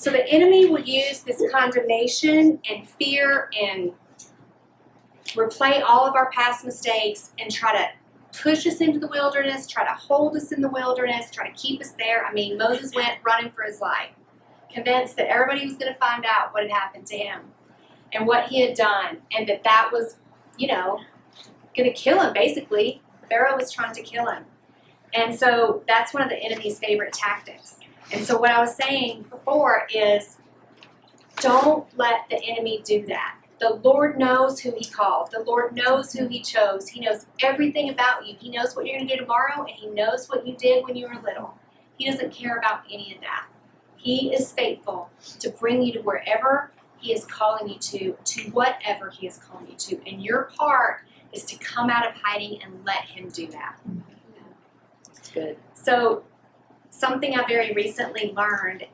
So the enemy will use this condemnation and fear and replay all of our past mistakes and try to push us into the wilderness, try to hold us in the wilderness, try to keep us there. I mean, Moses went running for his life, convinced that everybody was going to find out what had happened to him and what he had done, and that was, going to kill him, basically. Pharaoh was trying to kill him. And so that's one of the enemy's favorite tactics. And so what I was saying before is, don't let the enemy do that. The Lord knows who he called. The Lord knows who he chose. He knows everything about you. He knows what you're going to do tomorrow, and he knows what you did when you were little. He doesn't care about any of that. He is faithful to bring you to wherever he is calling you to whatever he is calling you to. And your part is to come out of hiding and let him do that. That's good. So something I very recently learned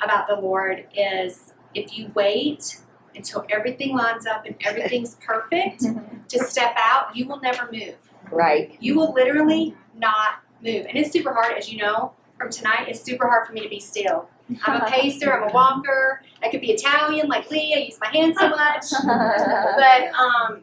about the Lord is, if you wait until everything lines up and everything's perfect to step out, you will never move. Right. You will literally not move. And it's super hard, as you know, from tonight, it's super hard for me to be still. I'm a pacer, I'm a walker. I could be Italian like Lee, I use my hands so much. But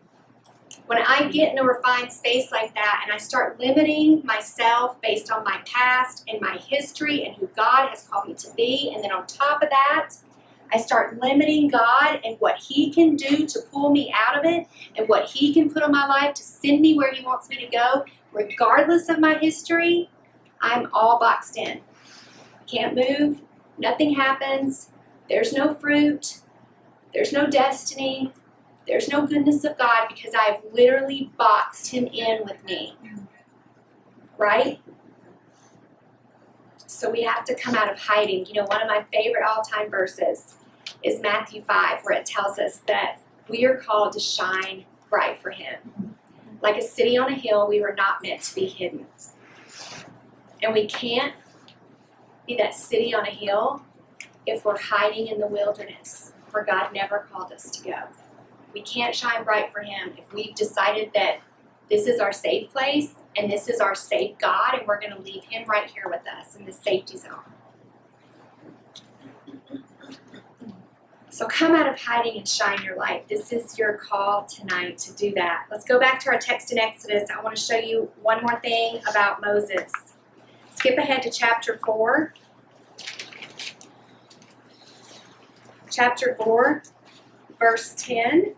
when I get in a refined space like that and I start limiting myself based on my past and my history and who God has called me to be, and then on top of that, I start limiting God and what he can do to pull me out of it and what he can put on my life to send me where he wants me to go, regardless of my history, I'm all boxed in. Can't move. Nothing happens. There's no fruit. There's no destiny. There's no goodness of God because I've literally boxed him in with me. Right? So we have to come out of hiding. One of my favorite all-time verses is Matthew 5, where it tells us that we are called to shine bright for him. Like a city on a hill, we were not meant to be hidden. And we can't be that city on a hill if we're hiding in the wilderness where God never called us to go. We can't shine bright for him if we've decided that this is our safe place and this is our safe God and we're going to leave him right here with us in the safety zone. So come out of hiding and shine your light. This is your call tonight to do that. Let's go back to our text in Exodus. I want to show you one more thing about Moses. Skip ahead to chapter 4. Chapter 4, verse 10.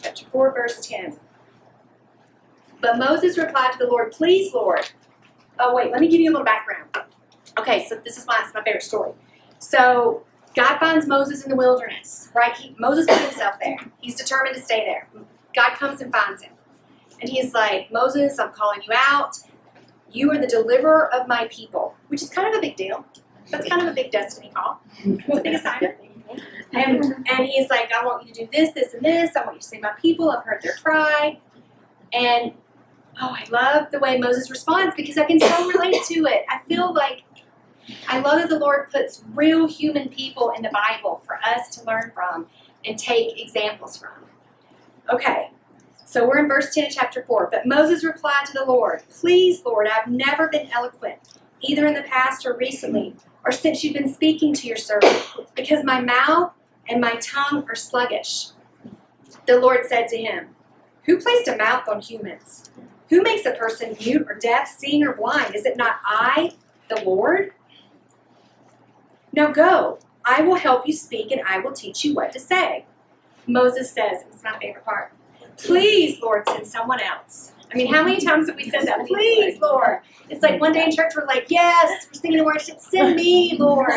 Chapter 4, verse 10. But Moses replied to the Lord, "Please, Lord." Oh, wait, let me give you a little background. Okay, so this is my favorite story. So God finds Moses in the wilderness, right? Moses put himself there. He's determined to stay there. God comes and finds him. And he's like, "Moses, I'm calling you out. You are the deliverer of my people," which is kind of a big deal. That's kind of a big destiny call. It's a big assignment. And he's like, "I want you to do this, this, and this. I want you to save my people. I've heard their cry." And I love the way Moses responds because I can so relate to it. I feel like I love that the Lord puts real human people in the Bible for us to learn from and take examples from. Okay, so we're in verse 10 of chapter 4. But Moses replied to the Lord, "Please, Lord, I've never been eloquent, either in the past or recently, or since you've been speaking to your servant, because my mouth and my tongue are sluggish." The Lord said to him, "Who placed a mouth on humans? Who makes a person mute or deaf, seeing or blind? Is it not I, the Lord? Now go, I will help you speak and I will teach you what to say." Moses says, it's my favorite part, "Please, Lord, send someone else." I mean, how many times have we said that? "Please, Lord." It's like one day in church we're like, "Yes, we're singing the worship, send me, Lord,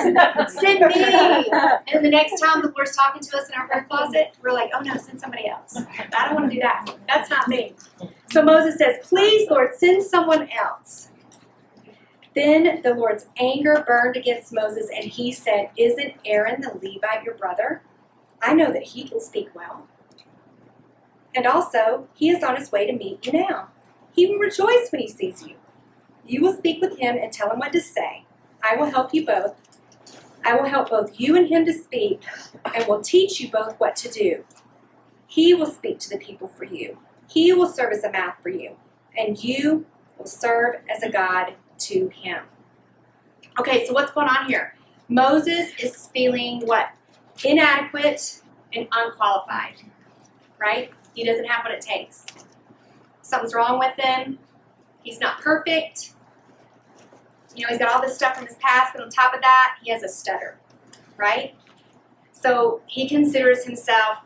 send me." And the next time the Lord's talking to us in our prayer closet, we're like, "Oh no, send somebody else. I don't want to do that. That's not me." So Moses says, "Please, Lord, send someone else." Then the Lord's anger burned against Moses, and he said, "Isn't Aaron the Levite your brother? I know that he can speak well. And also, he is on his way to meet you now. He will rejoice when he sees you. You will speak with him and tell him what to say. I will help you both. I will help both you and him to speak, and will teach you both what to do. He will speak to the people for you. He will serve as a mouth for you, and you will serve as a God to him. Okay, so what's going on here? Moses is feeling what? Inadequate and unqualified, right? He doesn't have what it takes. Something's wrong with him. He's not perfect. You know, he's got all this stuff from his past, but on top of that, he has a stutter, right? So he considers himself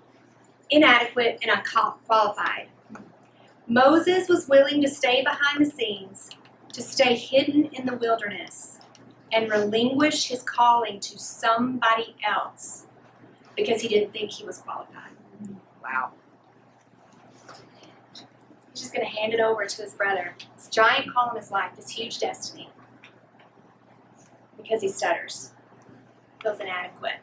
inadequate and unqualified. Moses was willing to stay behind the scenes, to stay hidden in the wilderness, and relinquish his calling to somebody else because he didn't think he was qualified. Wow. He's just going to hand it over to his brother. This giant call in his life, this huge destiny, because he stutters, feels inadequate.